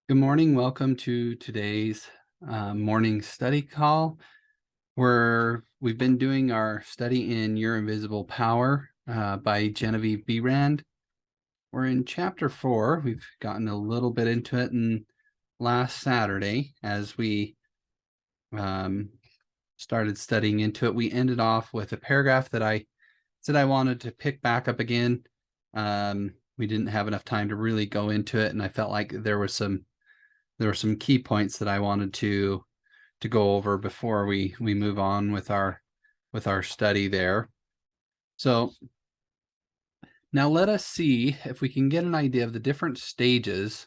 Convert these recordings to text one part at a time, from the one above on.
Good morning. Welcome to today's morning study call, where we've been doing our study in Your Invisible Power by Genevieve Behrend. We're in chapter 4. We've gotten a little bit into it in last Saturday as we started studying into it. We ended off with a paragraph that I said I wanted to pick back up again. We didn't have enough time to really go into it, and I felt like there were some key points that I wanted to go over before we move on with our study there. So now let us see if we can get an idea of the different stages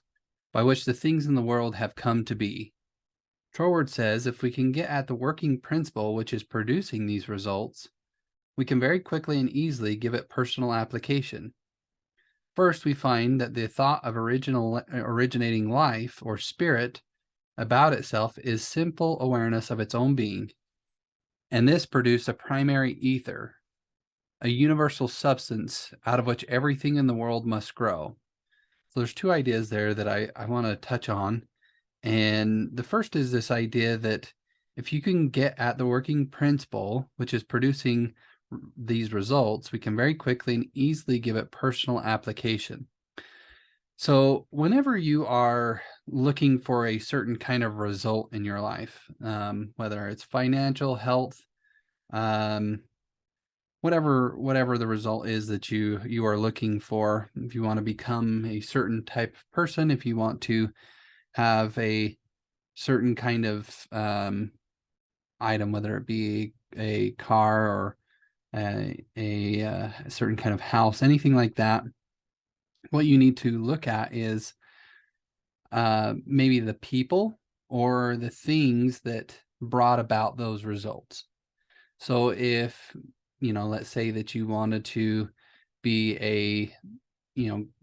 by which the things in the world have come to be. Troward says if we can get at the working principle which is producing these results, we can very quickly and easily give it personal application. First, we find that the thought of originating life or spirit about itself is simple awareness of its own being, and this produced a primary ether, a universal substance out of which everything in the world must grow. So there's two ideas there that I want to touch on. And the first is this idea that if you can get at the working principle, which is producing these results, we can very quickly and easily give it personal application. So whenever you are looking for a certain kind of result in your life, whether it's financial, health, um, whatever the result is that you are looking for, if you want to become a certain type of person, if you want to have a certain kind of item, whether it be a car or a certain kind of house, anything like that, what you need to look at is maybe the people or the things that brought about those results. So if, let's say that you wanted to be a,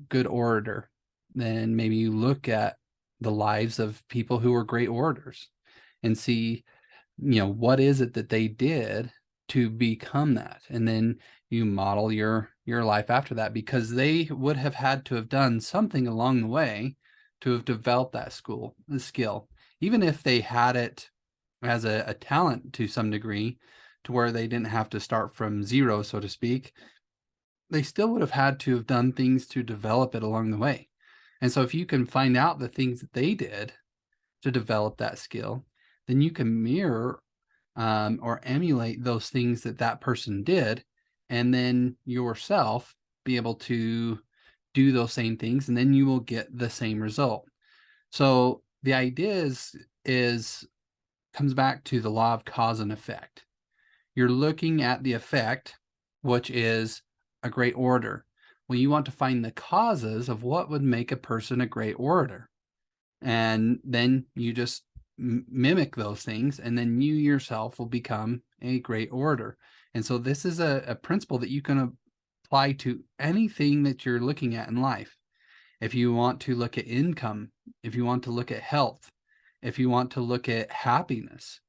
good orator, then maybe you look at the lives of people who were great orators and see, what is it that they did to become that? And then you model your life after that, because they would have had to have done something along the way to have developed that skill, even if they had it as a talent to some degree, to where they didn't have to start from zero, so to speak. They still would have had to have done things to develop it along the way. And so if you can find out the things that they did to develop that skill, then you can mirror or emulate those things that that person did, and then yourself be able to do those same things, and then you will get the same result. So the idea is comes back to the law of cause and effect. You're looking at the effect, which is a great orator. Well, you want to find the causes of what would make a person a great orator. And then you just mimic those things, and then you yourself will become a great orator. And so this is a principle that you can apply to anything that you're looking at in life. If you want to look at income, if you want to look at health, if you want to look at happiness,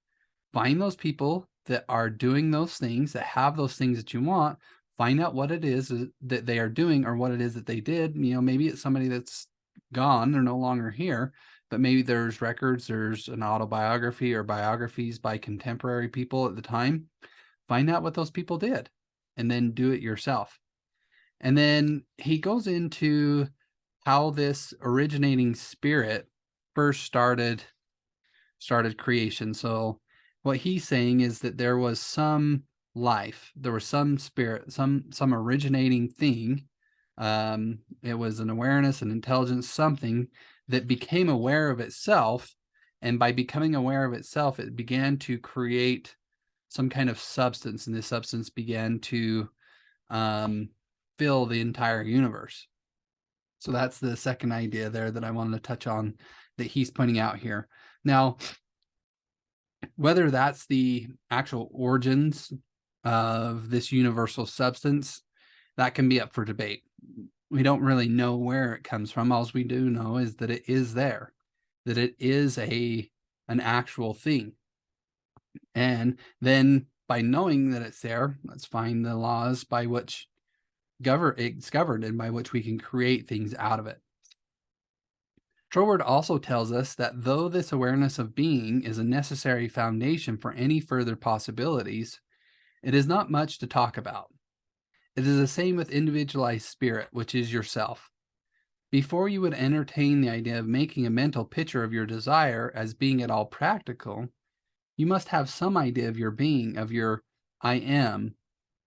find those people that are doing those things, that have those things that you want. Find out what it is that they are doing, or what it is that they did. Maybe it's somebody that's gone, they're no longer here, but maybe there's records, there's an autobiography or biographies by contemporary people at the time. Find out what those people did, and then do it yourself. And then he goes into how this originating spirit first started creation. So what he's saying is that there was some life, there was some spirit, some originating thing. It was an awareness, an intelligence, something that became aware of itself, and by becoming aware of itself, it began to create some kind of substance, and this substance began to fill the entire universe. So that's the second idea there that I wanted to touch on, that he's pointing out here. Now, whether that's the actual origins of this universal substance, that can be up for debate. We don't really know where it comes from. All we do know is that it is there, that it is an actual thing. And then by knowing that it's there, let's find the laws by which it's governed, and by which we can create things out of it. Troward also tells us that though this awareness of being is a necessary foundation for any further possibilities, it is not much to talk about. It is the same with individualized spirit, which is yourself. Before you would entertain the idea of making a mental picture of your desire as being at all practical, you must have some idea of your being, of your I am.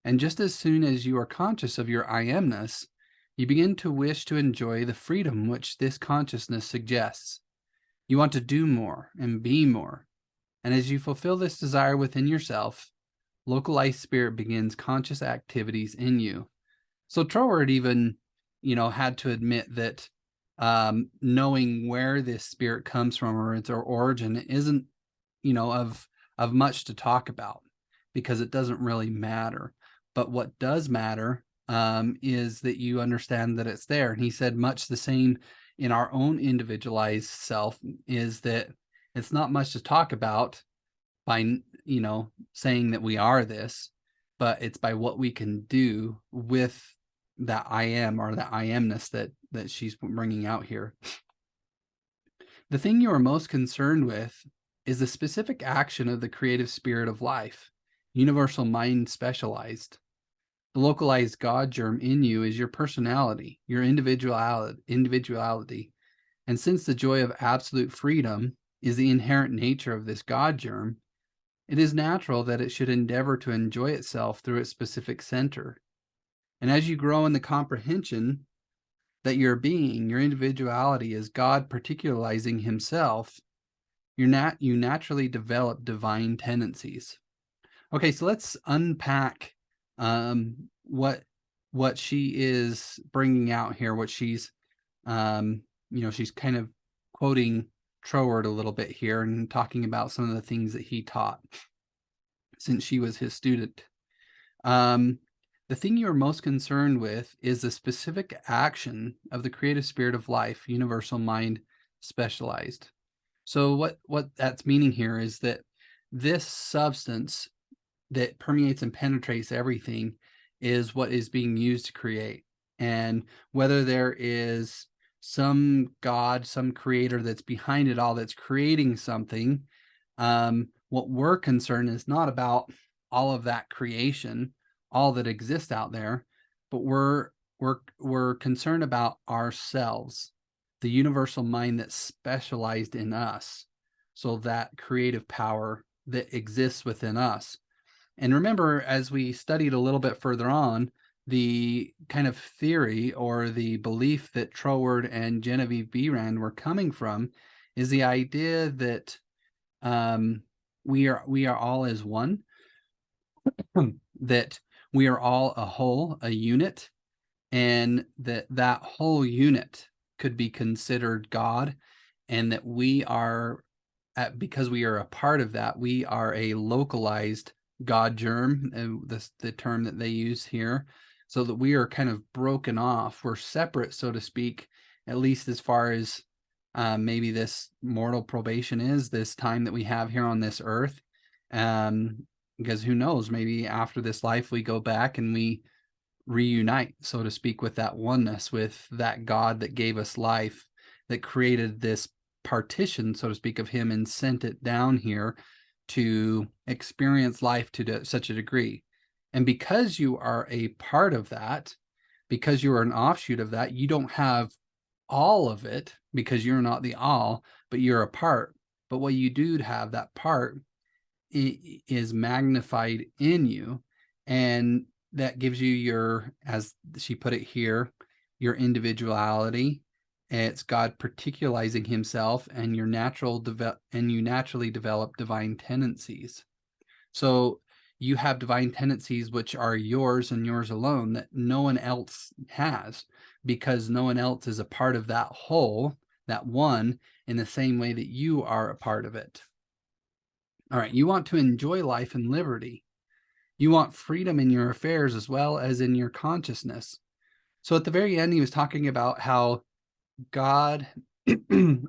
And just as soon as you are conscious of your I amness, you begin to wish to enjoy the freedom which this consciousness suggests. You want to do more and be more. And as you fulfill this desire within yourself, localized spirit begins conscious activities in you. So Troward even, had to admit that knowing where this spirit comes from or its origin isn't, of much to talk about because it doesn't really matter. But what does matter is that you understand that it's there. And he said much the same in our own individualized self is that it's not much to talk about by, saying that we are this, but it's by what we can do with that I am or that I amness that she's bringing out here. The thing you are most concerned with is the specific action of the creative spirit of life, universal mind specialized. The localized God germ in you is your personality, your individuality. And since the joy of absolute freedom is the inherent nature of this God germ, it is natural that it should endeavor to enjoy itself through its specific center. And as you grow in the comprehension that your being, your individuality is God particularizing himself, you naturally develop divine tendencies. Okay, so let's unpack what she is bringing out here, what she's, she's kind of quoting Troward a little bit here and talking about some of the things that he taught since she was his student. The thing you are most concerned with is the specific action of the creative spirit of life, universal mind specialized. So what that's meaning here is that this substance that permeates and penetrates everything is what is being used to create. And whether there is some God, some creator that's behind it all, that's creating something, what we're concerned is not about all of that creation, all that exists out there, but we're concerned about ourselves, the universal mind that's specialized in us. So that creative power that exists within us. And remember, as we studied a little bit further on, the kind of theory or the belief that Troward and Genevieve Behrend were coming from is the idea that we are all as one, that we are all a whole, a unit, and that whole unit could be considered God, and that we are, because we are a part of that, we are a localized God germ, the term that they use here, so that we are kind of broken off. We're separate, so to speak, at least as far as maybe this mortal probation is, this time that we have here on this earth. Because who knows, maybe after this life we go back and we reunite, so to speak, with that oneness, with that God that gave us life, that created this partition, so to speak, of him and sent it down here to experience life to such a degree. And because you are a part of that, because you are an offshoot of that, you don't have all of it because you're not the all, but you're a part. But what you do have, that part is magnified in you, and that gives you your, as she put it here, your individuality. It's God particularizing himself, and you naturally develop divine tendencies. So you have divine tendencies which are yours and yours alone, that no one else has, because no one else is a part of that whole, that one, in the same way that you are a part of it. All right, you want to enjoy life and liberty. You want freedom in your affairs as well as in your consciousness. So at the very end, he was talking about how God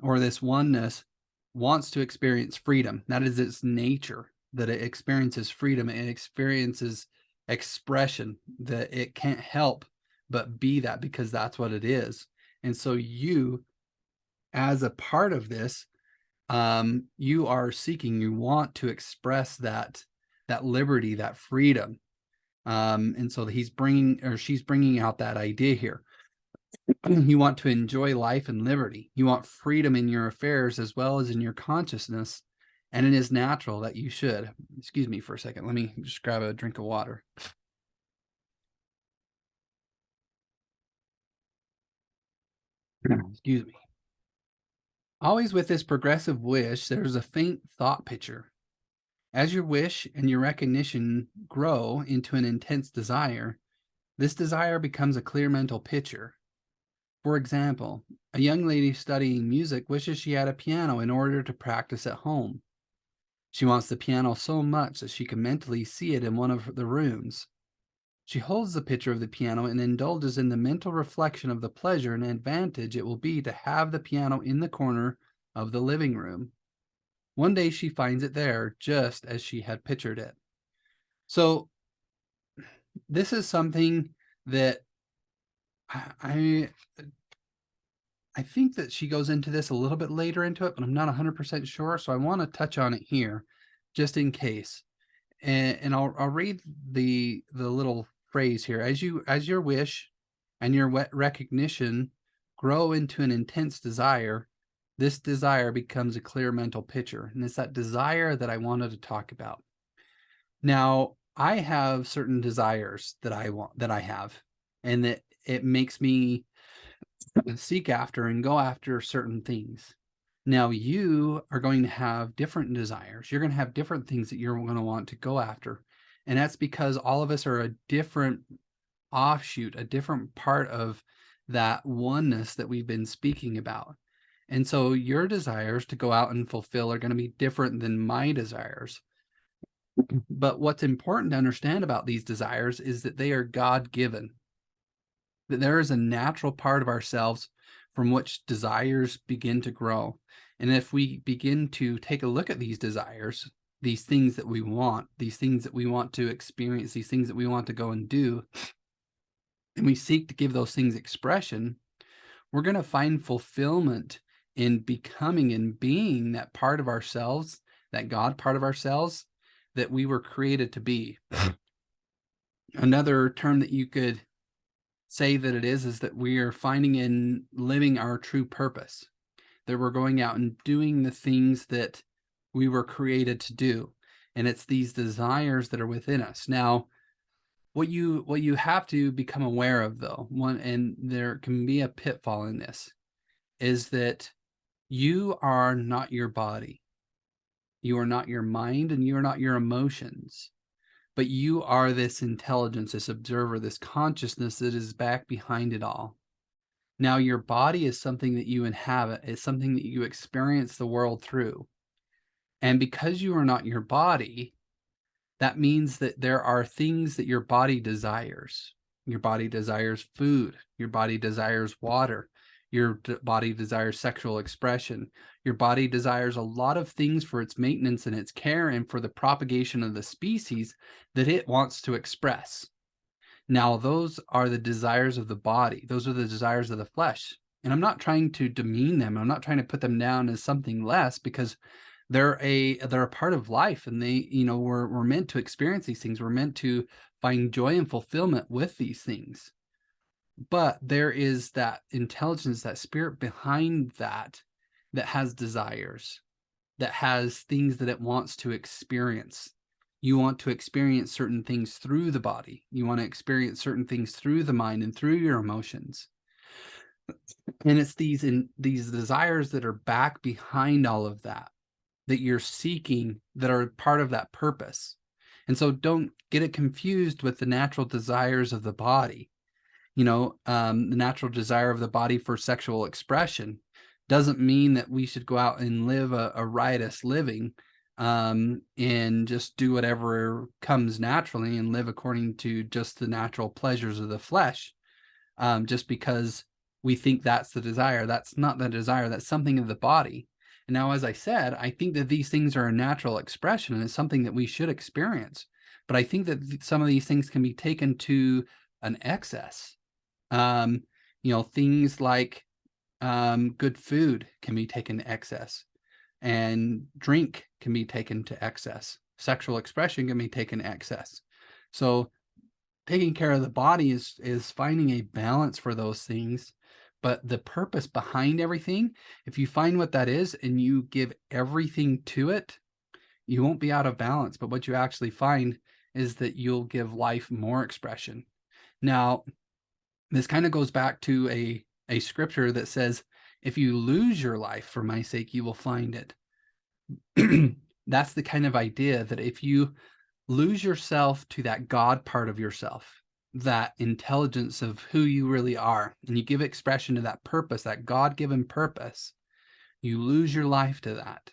or this oneness wants to experience freedom. That is its nature, that it experiences freedom. It experiences expression, that it can't help but be that, because that's what it is. And so you as a part of this, you are seeking, you want to express that liberty, that freedom. And so he's bringing, or she's bringing out that idea here. You want to enjoy life and liberty. You want freedom in your affairs as well as in your consciousness. And it is natural that you should. Excuse me for a second. Let me just grab a drink of water. Excuse me. Always with this progressive wish, there's a faint thought picture. As your wish and your recognition grow into an intense desire, this desire becomes a clear mental picture. For example, a young lady studying music wishes she had a piano in order to practice at home. She wants the piano so much that she can mentally see it in one of the rooms. She holds the picture of the piano and indulges in the mental reflection of the pleasure and advantage it will be to have the piano in the corner of the living room. One day she finds it there, just as she had pictured it. So this is something that I I think that she goes into this a little bit later into it, but I'm not 100% sure. So I want to touch on it here, just in case. And I'll read the little phrase here. As your wish and your recognition grow into an intense desire, this desire becomes a clear mental picture, and it's that desire that I wanted to talk about. Now, I have certain desires that I have, and that it makes me seek after and go after certain things. Now, you are going to have different desires. You're going to have different things that you're going to want to go after. And that's because all of us are a different offshoot, a different part of that oneness that we've been speaking about. And so your desires to go out and fulfill are going to be different than my desires. But what's important to understand about these desires is that they are God-given, that there is a natural part of ourselves from which desires begin to grow. And if we begin to take a look at these desires, these things that we want, these things that we want to experience, these things that we want to go and do, and we seek to give those things expression, we're going to find fulfillment in becoming and being that part of ourselves, that God part of ourselves that we were created to be. Another term that you could say that it is that we are finding and living our true purpose, that we're going out and doing the things that we were created to do. And it's these desires that are within us. Now, what you have to become aware of, though, one, and there can be a pitfall in this, is that you are not your body. You are not your mind, and you are not your emotions. But you are this intelligence, this observer, this consciousness that is back behind it all. Now, your body is something that you inhabit. It's something that you experience the world through. And because you are not your body, that means that there are things that your body desires. Your body desires food. Your body desires water. Your body desires sexual expression. Your body desires a lot of things for its maintenance and its care and for the propagation of the species that it wants to express. Now, those are the desires of the body. Those are the desires of the flesh. And I'm not trying to demean them. I'm not trying to put them down as something less, because they're a part of life, and they, we're meant to experience these things. We're meant to find joy and fulfillment with these things. But there is that intelligence, that spirit behind that has desires, that has things that it wants to experience. You want to experience certain things through the body. You want to experience certain things through the mind and through your emotions. And it's these desires that are back behind all of that you're seeking, that are part of that purpose. And so don't get it confused with the natural desires of the body. The natural desire of the body for sexual expression doesn't mean that we should go out and live a riotous living, and just do whatever comes naturally and live according to just the natural pleasures of the flesh, just because we think that's the desire. That's not the desire. That's something of the body. And now, as I said, I think that these things are a natural expression, and it's something that we should experience. But I think that some of these things can be taken to an excess. Things like Good food can be taken to excess, and drink can be taken to excess. Sexual expression can be taken to excess. So taking care of the body is finding a balance for those things, but the purpose behind everything, if you find what that is and you give everything to it, you won't be out of balance, but what you actually find is that you'll give life more expression. Now, this kind of goes back to a scripture that says, if you lose your life for my sake, you will find it. That's the kind of idea that if you lose yourself to that God part of yourself, that intelligence of who you really are, and you give expression to that purpose, that God-given purpose, you lose your life to that,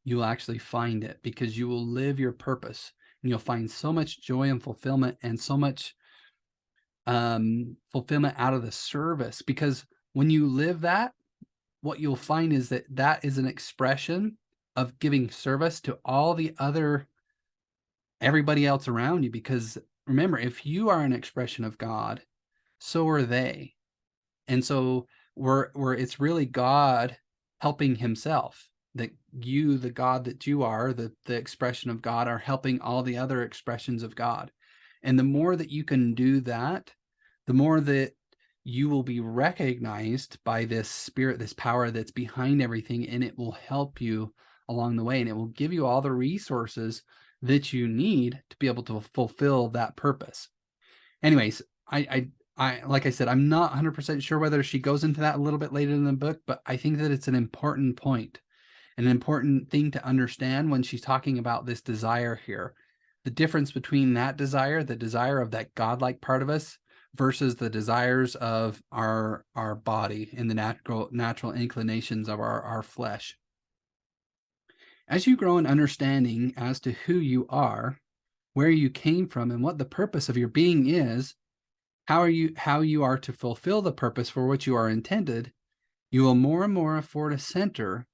you'll actually find it, because you will live your purpose, and you'll find so much joy and fulfillment, and so much fulfillment out of the service. Because when you live that, what you'll find is that that is an expression of giving service to all the other everybody else around you. Because remember, if you are an expression of God, so are they. And so we're it's really God helping himself, that you, the God that you are, the expression of God, are helping all the other expressions of God. And the more that you can do that, the more that you will be recognized by this spirit, this power that's behind everything, and it will help you along the way, and it will give you all the resources that you need to be able to fulfill that purpose. Anyways, like I said, I'm not 100% sure whether she goes into that a little bit later in the book, but I think that it's an important point, an important thing to understand when she's talking about this desire here. The difference between that desire, the desire of that godlike part of us, versus the desires of our body and the natural inclinations of our flesh. As you grow in understanding as to who you are, where you came from, and what the purpose of your being is, how you are to fulfill the purpose for which you are intended, you will more and more afford a center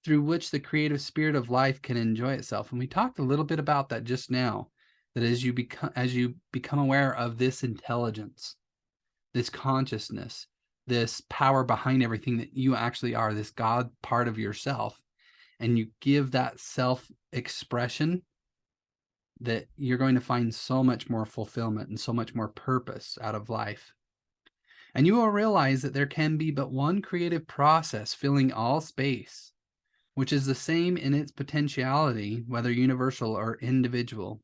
through which the creative spirit of life can enjoy itself. And we talked a little bit about that just now, that as you become aware of this intelligence, this consciousness, this power behind everything that you actually are, this God part of yourself, and you give that self expression, that you're going to find so much more fulfillment and so much more purpose out of life. And you will realize that there can be but one creative process filling all space, which is the same in its potentiality, whether universal or individual.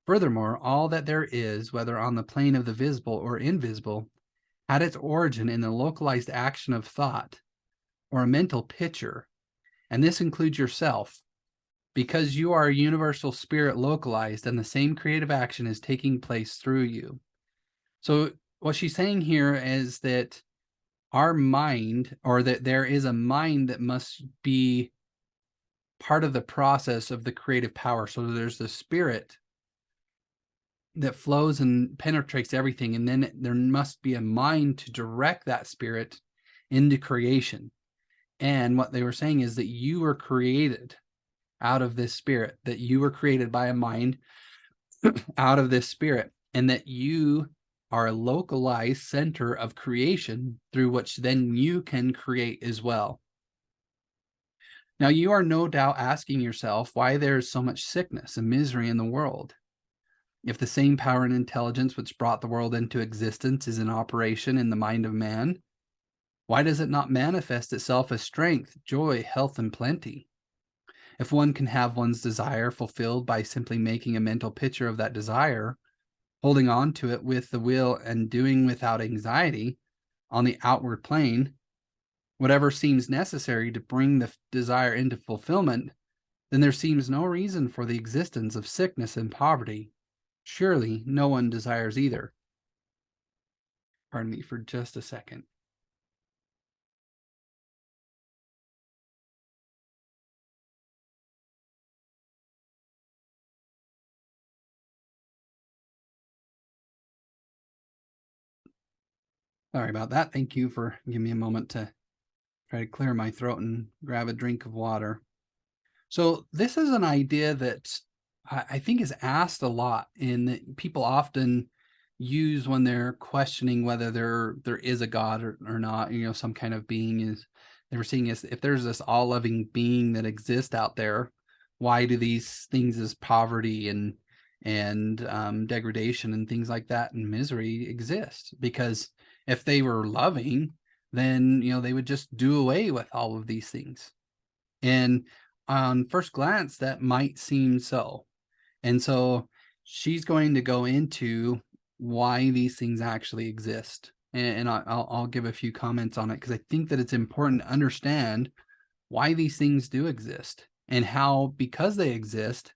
Furthermore, all that there is, whether on the plane of the visible or invisible, had its origin in the localized action of thought or a mental picture, and this includes yourself, because you are a universal spirit localized, and the same creative action is taking place through you. So what she's saying here is that our mind, or that there is a mind that must be part of the process of the creative power. So there's the spirit that flows and penetrates everything, and then there must be a mind to direct that spirit into creation. And what they were saying is that you were created out of this spirit, that you were created by a mind out of this spirit, and that you are a localized center of creation through which then you can create as well. Now, you are no doubt asking yourself why there is so much sickness and misery in the world. If the same power and intelligence which brought the world into existence is in operation in the mind of man, why does it not manifest itself as strength, joy, health, and plenty? If one can have one's desire fulfilled by simply making a mental picture of that desire, holding on to it with the will, and doing without anxiety on the outward plane whatever seems necessary to bring the desire into fulfillment, then there seems no reason for the existence of sickness and poverty. Surely no one desires either. Pardon me for just a second. Sorry about that. Thank you for giving me a moment to try to clear my throat and grab a drink of water. So this is an idea that I think is asked a lot, and that people often use when they're questioning whether there is a God or not, some kind of being is they were seeing is if there's this all-loving being that exists out there, why do these things as poverty and degradation and things like that and misery exist? Because if they were loving, then they would just do away with all of these things. And on first glance, that might seem so. And so she's going to go into why these things actually exist. And I'll give a few comments on it because I think that it's important to understand why these things do exist and how, because they exist,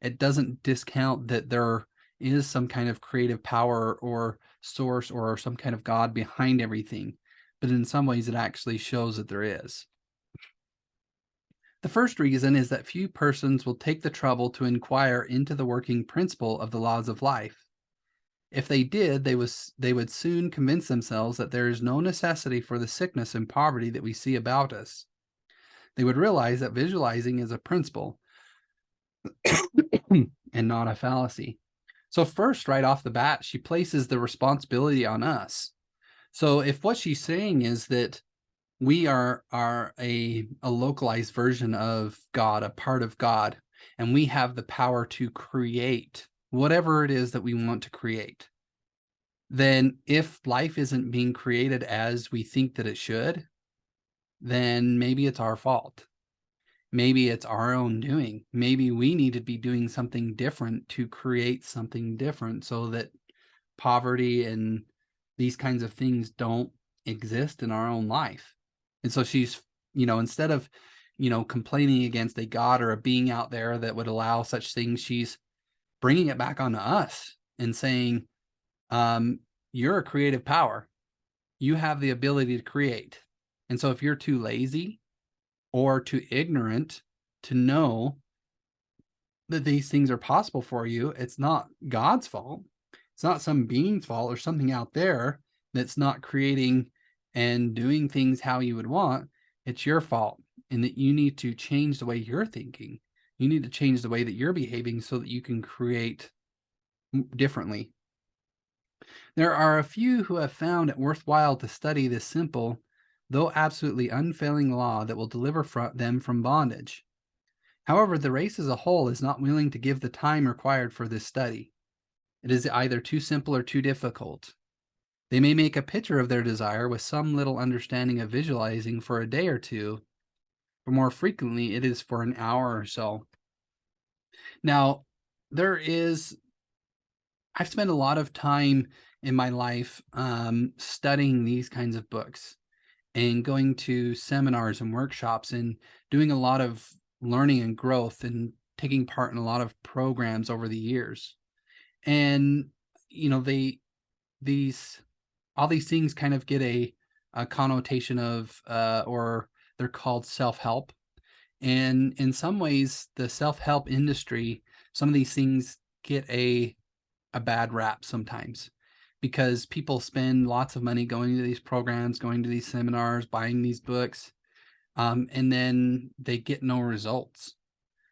it doesn't discount that there is some kind of creative power or source or some kind of God behind everything. But in some ways, it actually shows that there is. The first reason is that few persons will take the trouble to inquire into the working principle of the laws of life. If they did, they would soon convince themselves that there is no necessity for the sickness and poverty that we see about us. They would realize that visualizing is a principle and not a fallacy. So first, right off the bat, she places the responsibility on us. So if what she's saying is that we are a localized version of God, a part of God, and we have the power to create whatever it is that we want to create. Then if life isn't being created as we think that it should, then maybe it's our fault. Maybe it's our own doing. Maybe we need to be doing something different to create something different so that poverty and these kinds of things don't exist in our own life. And so she's, instead of, complaining against a God or a being out there that would allow such things, she's bringing it back onto us and saying, you're a creative power. You have the ability to create. And so if you're too lazy or too ignorant to know that these things are possible for you, it's not God's fault. It's not some being's fault or something out there that's not creating and doing things how you would want. It's your fault, and that you need to change the way you're thinking. You need to change the way that you're behaving so that you can create differently. There are a few who have found it worthwhile to study this simple, though absolutely unfailing law that will deliver them from bondage. However, the race as a whole is not willing to give the time required for this study. It is either too simple or too difficult. They may make a picture of their desire with some little understanding of visualizing for a day or two, but more frequently it is for an hour or so. Now, I've spent a lot of time in my life studying these kinds of books and going to seminars and workshops and doing a lot of learning and growth and taking part in a lot of programs over the years. And, these all these things kind of get a connotation of or they're called self-help. And in some ways, the self-help industry, some of these things get a bad rap sometimes because people spend lots of money going to these programs, going to these seminars, buying these books, and then they get no results.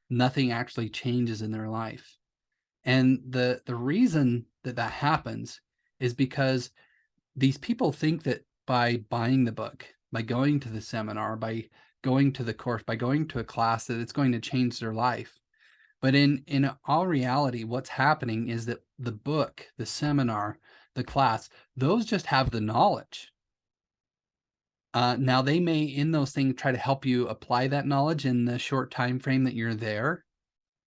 Nothing actually changes in their life. And the reason that that happens is because these people think that by buying the book, by going to the seminar, by going to the course, by going to a class, that it's going to change their life. But in all reality, what's happening is that the book, the seminar, the class, those just have the knowledge. Now they may in those things try to help you apply that knowledge in the short time frame that you're there,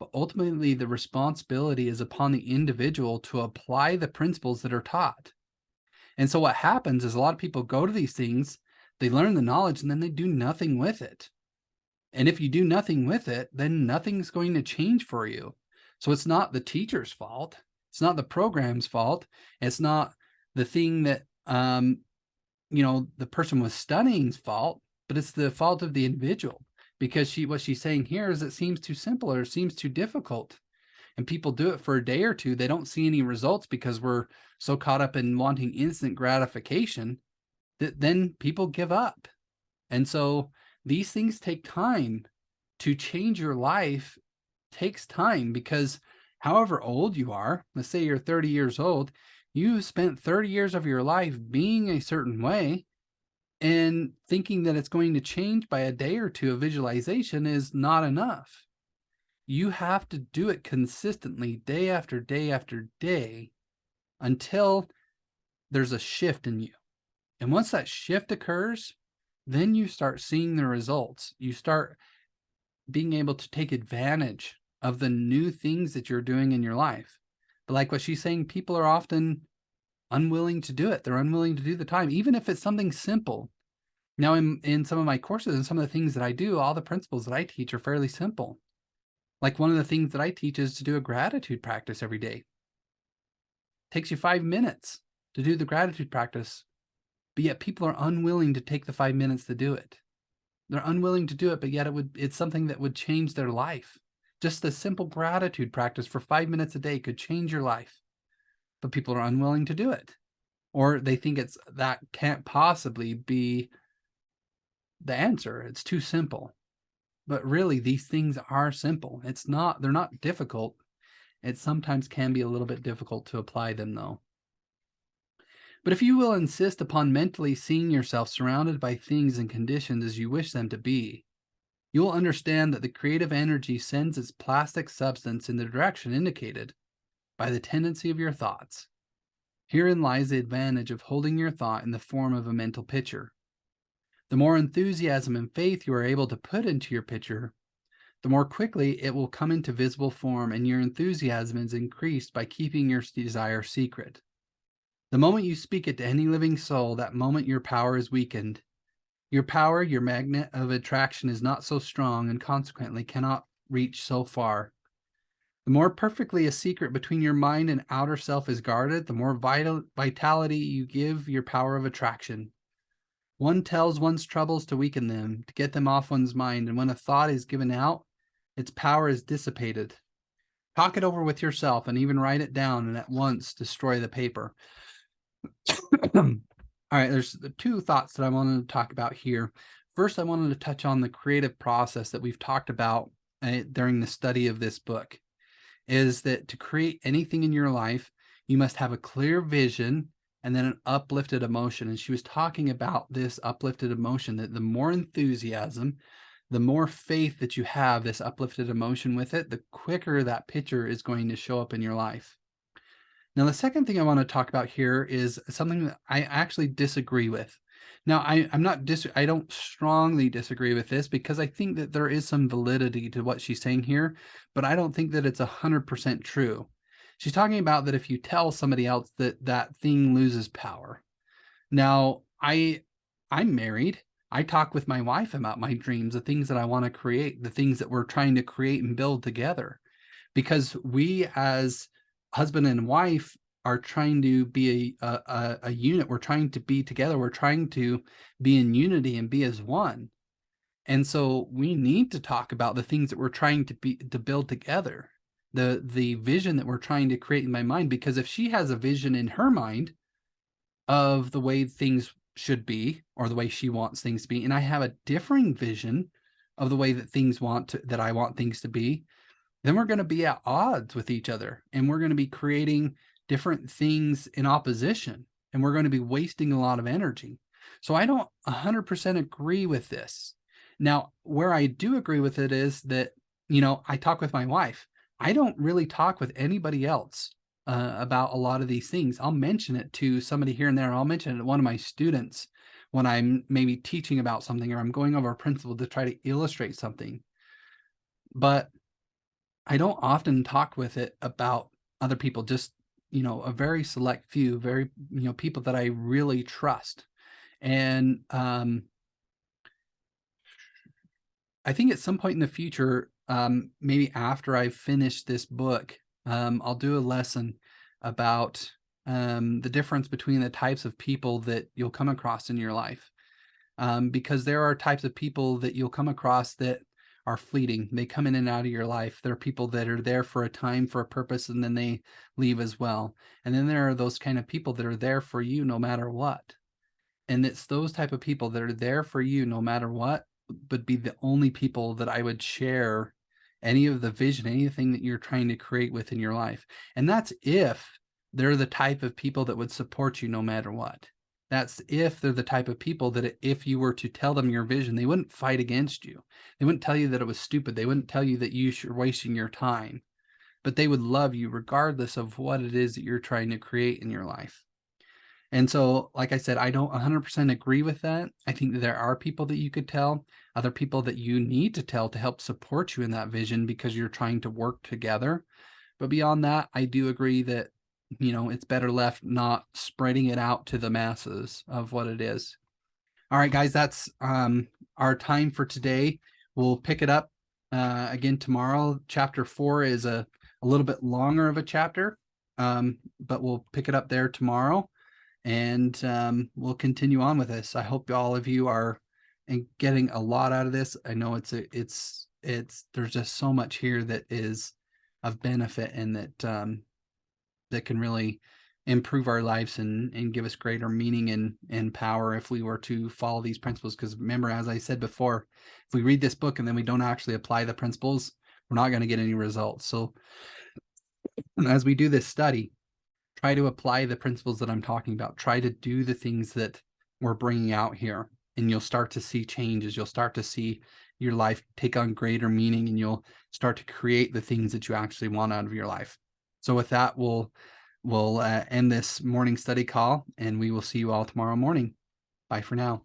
but ultimately the responsibility is upon the individual to apply the principles that are taught. And so what happens is a lot of people go to these things, they learn the knowledge, and then they do nothing with it. And if you do nothing with it, then nothing's going to change for you. So it's not the teacher's fault. It's not the program's fault. It's not the thing that the person was studying's fault, but it's the fault of the individual. Because what she's saying here is it seems too simple or it seems too difficult. And people do it for a day or two. They don't see any results because we're so caught up in wanting instant gratification that then people give up. And so these things take time. To change your life takes time because However old you are, let's say you're 30 years old, you spent 30 years of your life being a certain way, and thinking that it's going to change by a day or two of visualization is not enough. You have to do it consistently day after day after day until there's a shift in you. And once that shift occurs, then you start seeing the results. You start being able to take advantage of the new things that you're doing in your life. But like what she's saying, people are often unwilling to do it. They're unwilling to do the time, even if it's something simple. Now, in some of my courses and some of the things that I do, all the principles that I teach are fairly simple. Like one of the things that I teach is to do a gratitude practice every day. It takes you 5 minutes to do the gratitude practice, but yet people are unwilling to take the 5 minutes to do it. They're unwilling to do it, but yet it's something that would change their life. Just the simple gratitude practice for 5 minutes a day could change your life, but people are unwilling to do it. Or they think that can't possibly be the answer. It's too simple. But really, these things are simple. They're not difficult. It sometimes can be a little bit difficult to apply them, though. But if you will insist upon mentally seeing yourself surrounded by things and conditions as you wish them to be, you will understand that the creative energy sends its plastic substance in the direction indicated by the tendency of your thoughts. Herein lies the advantage of holding your thought in the form of a mental picture. The more enthusiasm and faith you are able to put into your picture, the more quickly it will come into visible form, and your enthusiasm is increased by keeping your desire secret. The moment you speak it to any living soul, that moment your power is weakened. Your power, your magnet of attraction is not so strong, and consequently cannot reach so far. The more perfectly a secret between your mind and outer self is guarded, the more vitality you give your power of attraction. One tells one's troubles to weaken them, to get them off one's mind, and when a thought is given out, its power is dissipated. Talk it over with yourself and even write it down and at once destroy the paper. All right, there's the two thoughts that I wanted to talk about here. First, I wanted to touch on the creative process that we've talked about during the study of this book, is that to create anything in your life, you must have a clear vision and then an uplifted emotion. And she was talking about this uplifted emotion, that the more enthusiasm, the more faith that you have, this uplifted emotion with it, the quicker that picture is going to show up in your life. Now, the second thing I want to talk about here is something that I actually disagree with. Now, I don't strongly disagree with this, because I think that there is some validity to what she's saying here, but I don't think that it's 100% true. She's talking about that if you tell somebody else that that thing loses power. Now, I'm married. I talk with my wife about my dreams, the things that I want to create, the things that we're trying to create and build together, because we as husband and wife are trying to be a unit. We're trying to be together. We're trying to be in unity and be as one. And so we need to talk about the things that we're trying to build together, the vision that we're trying to create in my mind. Because if she has a vision in her mind of the way things should be, or the way she wants things to be, and I have a differing vision of the way that I want things to be, then we're going to be at odds with each other, and we're going to be creating different things in opposition, and we're going to be wasting a lot of energy. So I don't 100% agree with this. Now, where I do agree with it is that, I talk with my wife. I don't really talk with anybody else about a lot of these things. I'll mention it to somebody here and there. I'll mention it to one of my students when I'm maybe teaching about something, or I'm going over a principle to try to illustrate something. But I don't often talk with it about other people, just, a very select few, very, people that I really trust. And I think at some point in the future, maybe after I've finished this book, I'll do a lesson about the difference between the types of people that you'll come across in your life. Because there are types of people that you'll come across that are fleeting. They come in and out of your life. There are people that are there for a time, for a purpose, and then they leave as well. And then there are those kind of people that are there for you no matter what. And it's those type of people that are there for you no matter what would be the only people that I would share any of the vision, anything that you're trying to create within your life. And that's if they're the type of people that would support you no matter what. That's if they're the type of people that if you were to tell them your vision, they wouldn't fight against you. They wouldn't tell you that it was stupid. They wouldn't tell you that you're wasting your time, but they would love you regardless of what it is that you're trying to create in your life. And so, like I said, I don't 100% agree with that. I think that there are people that you could tell, other people that you need to tell to help support you in that vision because you're trying to work together. But beyond that, I do agree that, it's better left not spreading it out to the masses of what it is. All right, guys, that's our time for today. We'll pick it up again tomorrow. Chapter 4 is a little bit longer of a chapter, but we'll pick it up there tomorrow, and we'll continue on with this. I hope all of you are getting a lot out of this. I know it's there's just so much here that is of benefit, and that can really improve our lives and give us greater meaning and power if we were to follow these principles. Because remember, as I said before, if we read this book and then we don't actually apply the principles, we're not going to get any results. So as we do this study, try to apply the principles that I'm talking about. Try to do the things that we're bringing out here, and you'll start to see changes. You'll start to see your life take on greater meaning, and you'll start to create the things that you actually want out of your life. So with that, we'll end this morning study call, and we will see you all tomorrow morning. Bye for now.